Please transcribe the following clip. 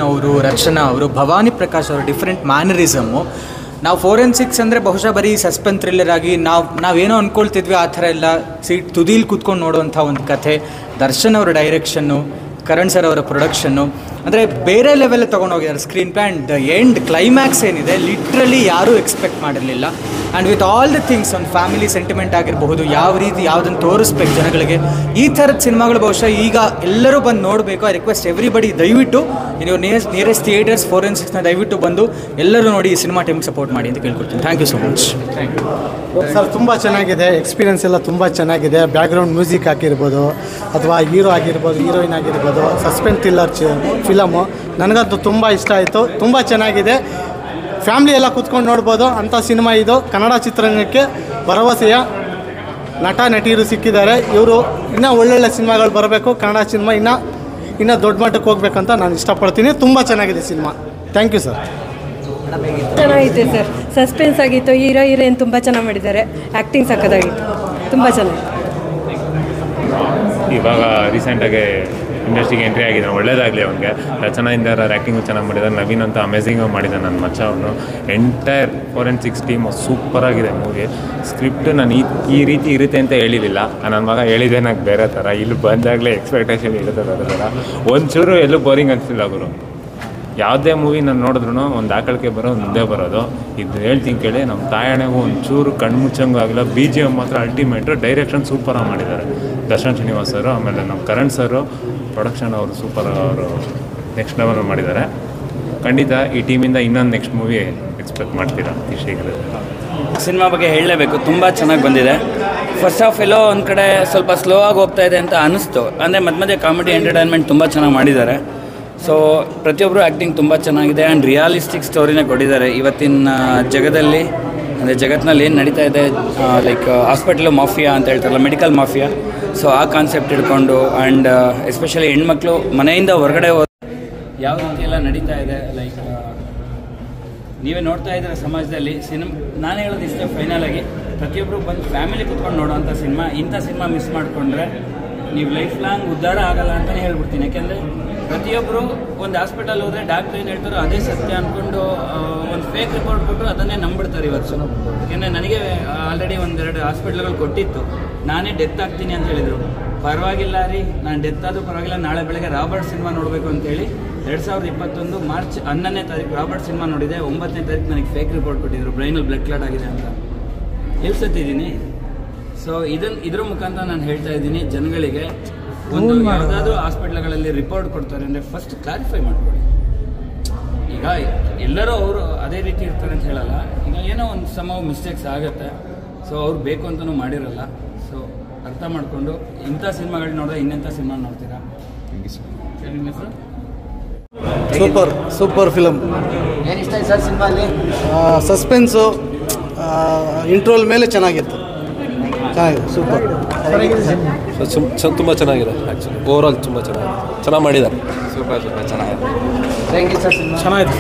ಅವರು ರಚನಾ ಅವರು ಭವಾನಿ ಪ್ರಕಾಶ್ ಅವರು ಡಿಫ್ರೆಂಟ್ ಮ್ಯಾನರಿಸಮು. ನಾವು ಫೋರೆನ್ಸಿಕ್ಸ್ ಅಂದರೆ ಬಹುಶಃ ಬರೀ ಸಸ್ಪೆನ್ಸ್ ಥ್ರಿಲ್ಲರ್ ಆಗಿ ನಾವೇನೋ ಅಂದ್ಕೊಳ್ತಿದ್ವಿ ಆ ಥರ ಎಲ್ಲ ಸೀಟ್ ತುದೀಲಿ ಕೂತ್ಕೊಂಡು ನೋಡುವಂಥ ಒಂದು ಕಥೆ. ದರ್ಶನ್ ಅವರ ಡೈರೆಕ್ಷನ್ನು, ಕರಣ್ ಸರ್ ಅವರ ಪ್ರೊಡಕ್ಷನ್ನು ಅಂದರೆ ಬೇರೆ ಲೆವೆಲ್ ತೊಗೊಂಡೋಗಿದ್ದಾರೆ screenplay. And end climax ಏನಿದೆ ಲಿಟ್ರಲಿ ಯಾರೂ ಎಕ್ಸ್ಪೆಕ್ಟ್ ಮಾಡಿರಲಿಲ್ಲ. And with all the things, ಒಂದು ಫ್ಯಾಮಿಲಿ ಸೆಂಟಿಮೆಂಟ್ ಆಗಿರಬಹುದು, ಯಾವ ರೀತಿ ಯಾವುದನ್ನು ತೋರಿಸ್ಬೇಕು ಜನಗಳಿಗೆ, ಈ ಥರದ ಸಿನಿಮಾಗಳು ಬಹುಶಃ ಈಗ ಎಲ್ಲರೂ ಬಂದು ನೋಡಬೇಕು. ಐ ರಿಕ್ವೆಸ್ಟ್ ಎವ್ರಿಬಡಿ, ದಯವಿಟ್ಟು ನೀವು ನಿಯರೆಸ್ಟ್ ಥಿಯೇಟರ್ಸ್ ಫೋರೆನ್ಸಿಕ್ಸ್ನ ದಯವಿಟ್ಟು ಬಂದು ಎಲ್ಲರೂ ನೋಡಿ ಈ ಸಿನಿಮಾ ಟೀಮ್ಗೆ ಸಪೋರ್ಟ್ ಮಾಡಿ ಅಂತ ಕೇಳ್ಕೊಡ್ತೀನಿ. Thank you so much. Sir ತುಂಬ ಚೆನ್ನಾಗಿದೆ, ಎಕ್ಸ್ಪೀರಿಯನ್ಸ್ ಎಲ್ಲ ತುಂಬ ಚೆನ್ನಾಗಿದೆ. ಬ್ಯಾಕ್ಗ್ರೌಂಡ್ ಮ್ಯೂಸಿಕ್ ಆಗಿರ್ಬೋದು ಅಥವಾ ಹೀರೋ ಆಗಿರ್ಬೋದು, ಹೀರೋಯಿನ್ ಆಗಿರ್ಬೋದು, ಸಸ್ಪೆನ್ಸ್ ಥ್ರಿಲ್ಲರ್ ಫಿಲಮು ನನಗಂತೂ ತುಂಬ ಇಷ್ಟ ಆಯಿತು. ತುಂಬ ಚೆನ್ನಾಗಿದೆ, ಫ್ಯಾಮ್ಲಿ ಎಲ್ಲ ಕೂತ್ಕೊಂಡು ನೋಡ್ಬೋದು ಅಂಥ ಸಿನಿಮಾ ಇದು. ಕನ್ನಡ ಚಿತ್ರರಂಗಕ್ಕೆ ಭರವಸೆಯ ನಟ ನಟಿಯರು ಸಿಕ್ಕಿದ್ದಾರೆ. ಇವರು ಇನ್ನೂ ಒಳ್ಳೊಳ್ಳೆ ಸಿನಿಮಾಗಳು ಬರಬೇಕು, ಕನ್ನಡ ಸಿನಿಮಾ ಇನ್ನೂ ದೊಡ್ಡ ಮಟ್ಟಕ್ಕೆ ಹೋಗ್ಬೇಕಂತ ನಾನು ಇಷ್ಟಪಡ್ತೀನಿ. ತುಂಬ ಚೆನ್ನಾಗಿದೆ ಸಿನಿಮಾ. Thank you sir. ಚೆನ್ನಾಗಿತ್ತು ಸರ್, ಸಸ್ಪೆನ್ಸ್ ಆಗಿತ್ತು, ಹೀರೋಯಿನ್ ತುಂಬ ಚೆನ್ನಾಗಿ ಮಾಡಿದ್ದಾರೆ, ಆ್ಯಕ್ಟಿಂಗ್ ಸಕ್ಕತ್ತಾಗಿತ್ತು, ತುಂಬ ಚೆನ್ನಾಗಿತ್ತು. ಇವಾಗ ರೀಸೆಂಟಾಗಿ ಇಂಡಸ್ಟ್ರಿಗೆ ಎಂಟ್ರಿ ಆಗಿದ್ದಾನೆ, ಒಳ್ಳೇದಾಗಲಿ ಅವನಿಗೆ. ರಚನಾಯಿಂದ ಆ್ಯಕ್ಟಿಂಗು ಚೆನ್ನಾಗಿ ಮಾಡಿದ್ದಾರೆ. ನವೀನ್ ಅಂತ ಅಮೇಝಿಂಗಾಗಿ ಮಾಡಿದ್ದಾನೆ ನನ್ನ ಮಚ್ಚ ಅವನು. ಎಂಟೈರ್ ಫೋರೆನ್ಸಿಕ್ಸ್ ಟೀಮು ಸೂಪರಾಗಿದೆ ಮೂವಿ. ಸ್ಕ್ರಿಪ್ಟ್ ನಾನು ಈ ರೀತಿ ಇರುತ್ತೆ ಅಂತ ಹೇಳಿರಲಿಲ್ಲ, ನನ್ನ ಮಗ ಹೇಳಿದೆ ನಂಗೆ ಬೇರೆ ಥರ. ಇಲ್ಲಿ ಬಂದಾಗಲೇ ಎಕ್ಸ್ಪೆಕ್ಟೇಷನ್ ಇರುತ್ತೆ ಬೇರೆ ಥರ. ಒಂಚೂರು ಎಲ್ಲೂ ಬೋರಿಂಗ್ ಅನಿಸಿಲ್ಲ ಅವರು. ಯಾವುದೇ ಮೂವಿ ನಾನು ನೋಡಿದ್ರು ಒಂದು ಆಕಳಿಕೆ ಮುಂದೆ ಬರೋದು. ಇದು ಹೇಳ್ತೀನಿ ಕೇಳಿ, ನಮ್ಮ ತಾಯಣೆಗೂ ಒಂಚೂರು ಕಣ್ಮುಚ್ಚಂಗೂ ಆಗಿಲ್ಲ. BGM ಮಾತ್ರ ಅಲ್ಟಿಮೇಟು. ಡೈರೆಕ್ಷನ್ ಸೂಪರಾಗಿ ಮಾಡಿದ್ದಾರೆ ದರ್ಶನ್ ಶ್ರೀನಿವಾಸ್ ಸರು. ಆಮೇಲೆ ನಮ್ಮ ಕರಣ್ ಸರು ಪ್ರೊಡಕ್ಷನ್ ಅವರು ಸೂಪರ್, ಅವರು ನೆಕ್ಸ್ಟ್ ಲೆವೆಲ್ ಮಾಡಿದ್ದಾರೆ. ಖಂಡಿತ ಈ ಟೀಮಿಂದ ಇನ್ನೊಂದು ನೆಕ್ಸ್ಟ್ ಮೂವಿ ಎಕ್ಸ್ಪೆಕ್ಟ್ ಮಾಡ್ತೀರಾ ಈ ಶೀಘ್ರದಲ್ಲಿ. ಸಿನಿಮಾ ಬಗ್ಗೆ ಹೇಳಲೇಬೇಕು, ತುಂಬ ಚೆನ್ನಾಗಿ ಬಂದಿದೆ. ಫಸ್ಟ್ ಹಾಫ್ ಎಲ್ಲೋ ಒಂದು ಕಡೆ ಸ್ವಲ್ಪ ಸ್ಲೋ ಆಗಿ ಹೋಗ್ತಾ ಇದೆ ಅಂತ ಅನ್ನಿಸ್ತು. ಅಂದರೆ ಮಧ್ಯೆ ಕಾಮಿಡಿ ಎಂಟರ್ಟೈನ್ಮೆಂಟ್ ತುಂಬ ಚೆನ್ನಾಗಿ ಮಾಡಿದ್ದಾರೆ. ಸೊ ಪ್ರತಿಯೊಬ್ಬರು ಆ್ಯಕ್ಟಿಂಗ್ ತುಂಬ ಚೆನ್ನಾಗಿದೆ. ಆ್ಯಂಡ್ ರಿಯಾಲಿಸ್ಟಿಕ್ ಸ್ಟೋರಿನೇ ಕೊಟ್ಟಿದ್ದಾರೆ. ಇವತ್ತಿನ ಜಗದಲ್ಲಿ, ಅಂದರೆ ಜಗತ್ತಿನಲ್ಲಿ ಏನು ನಡೀತಾ ಇದೆ, ಲೈಕ್ ಹಾಸ್ಪಿಟಲ್ ಮಾಫಿಯಾ ಅಂತ ಹೇಳ್ತಾರಲ್ಲ, ಮೆಡಿಕಲ್ ಮಾಫಿಯಾ, ಸೊ ಆ ಕಾನ್ಸೆಪ್ಟ್ ಇಟ್ಕೊಂಡು. ಆ್ಯಂಡ್ ಎಸ್ಪೆಷಲಿ ಹೆಣ್ಮಕ್ಳು ಮನೆಯಿಂದ ಹೊರಗಡೆ ಯಾವ ರೀತಿ ಎಲ್ಲ ನಡೀತಾ ಇದೆ, ಲೈಕ್ ನೀವೇ ನೋಡ್ತಾ ಇದ್ದೀರ ಸಮಾಜದಲ್ಲಿ. ನಾನು ಹೇಳೋದು ಇಷ್ಟೇ ಫೈನಲ್ ಆಗಿ, ಪ್ರತಿಯೊಬ್ಬರು ಬಂದು ಫ್ಯಾಮಿಲಿ ಕುತ್ಕೊಂಡು ನೋಡೋವಂಥ ಸಿನಿಮಾ. ಇಂಥ ಸಿನಿಮಾ ಮಿಸ್ ಮಾಡಿಕೊಂಡ್ರೆ ನೀವು ಲೈಫ್ ಲಾಂಗ್ ಉದ್ಧಾರ ಆಗಲ್ಲ ಅಂತಲೇ ಹೇಳ್ಬಿಡ್ತೀನಿ. ಯಾಕೆಂದರೆ ಪ್ರತಿಯೊಬ್ಬರು ಒಂದು ಹಾಸ್ಪಿಟಲ್ ಹೋದರೆ ಡಾಕ್ಟ್ರ್ ಏನು ಹೇಳ್ತಾರೋ ಅದೇ ಸತ್ಯ ಅಂದ್ಕೊಂಡು ಒಂದು ಫೇಕ್ ರಿಪೋರ್ಟ್ ಕೊಟ್ಟರು ಅದನ್ನೇ ನಂಬಿಡ್ತಾರೆ ಇವತ್ತು. ಯಾಕೆಂದರೆ ನನಗೆ ಆಲ್ರೆಡಿ ಒಂದೆರಡು ಹಾಸ್ಪಿಟ್ಲ್ಗಳು ಕೊಟ್ಟಿತ್ತು, ನಾನೇ ಡೆತ್ ಆಗ್ತೀನಿ ಅಂತ ಹೇಳಿದರು. ಪರವಾಗಿಲ್ಲ ರೀ, ನಾನು ಡೆತ್ ಆದರೂ ಪರವಾಗಿಲ್ಲ, ನಾಳೆ ಬೆಳಗ್ಗೆ ರಾಬರ್ಟ್ ಸಿನಿಮಾ ನೋಡಬೇಕು ಅಂತೇಳಿ 2021 ಮಾರ್ಚ್ 11ನೇ ತಾರೀಕು ರಾಬರ್ಟ್ ಸಿನಿಮಾ ನೋಡಿದೆ. 9ನೇ ತಾರೀಕು ನನಗೆ ಫೇಕ್ ರಿಪೋರ್ಟ್ ಕೊಟ್ಟಿದ್ರು, ಬ್ರೈನಲ್ಲಿ ಬ್ಲಡ್ ಕ್ಲಾಟ್ ಆಗಿದೆ ಅಂತ. ಎಲ್ಲಿ ಸತ್ತಿದ್ದೀನಿ? ಸೊ ಇದ್ರ ಮುಖಾಂತರ ನಾನು ಹೇಳ್ತಾ ಇದ್ದೀನಿ ಜನಗಳಿಗೆ, ಒಂದು ಯಾವುದಾದ್ರೂ ಹಾಸ್ಪಿಟ್ಲ್ಗಳಲ್ಲಿ ರಿಪೋರ್ಟ್ ಕೊಡ್ತಾರೆ ಅಂದರೆ ಫಸ್ಟ್ ಕ್ಲಾರಿಫೈ ಮಾಡ್ಕೊಳ್ಳಿ. ಈಗ ಎಲ್ಲರೂ ಅವರು ಅದೇ ರೀತಿ ಇರ್ತಾರೆ ಅಂತ ಹೇಳಲ್ಲ, ಈಗ ಏನೋ ಒಂದು ಮಿಸ್ಟೇಕ್ಸ್ ಆಗುತ್ತೆ. ಸೊ ಅವ್ರು ಬೇಕು ಅಂತಲೂ ಮಾಡಿರಲ್ಲ. ಸೊ ಅರ್ಥ ಮಾಡಿಕೊಂಡು ಇಂಥ ಸಿನಿಮಾಗಳು ನೋಡಿದ್ರೆ ಇನ್ನೆಂಥ ಸಿನಿಮಾ ನೋಡ್ತೀರಾ. ನಿಮ್ಮ ಹೆಸರು? Super film. ಏನು ಇಷ್ಟ ಆಯ್ತು ಸರ್ ಸಿನಿಮಾಲಿ? ಸಸ್ಪೆನ್ಸು, ಇಂಟ್ರೋಲ್ ಮೇಲೆ ಚೆನ್ನಾಗಿತ್ತು, ಚೆನ್ನಾಗಿದೆ, ಸೂಪರ್. ತುಂಬ ಚೆನ್ನಾಗಿದೆ. ಆ್ಯಕ್ಚುಲಿ ಓವರಾಲ್ ತುಂಬ ಚೆನ್ನಾಗಿದೆ, ಚೆನ್ನಾಗಿ ಮಾಡಿದ್ದಾರೆ. ಸೂಪರ್ ಚೆನ್ನಾಗಿದೆ. Thank you sir. ಸಿನಿಮಾ ಚೆನ್ನಾಗಿದೆ.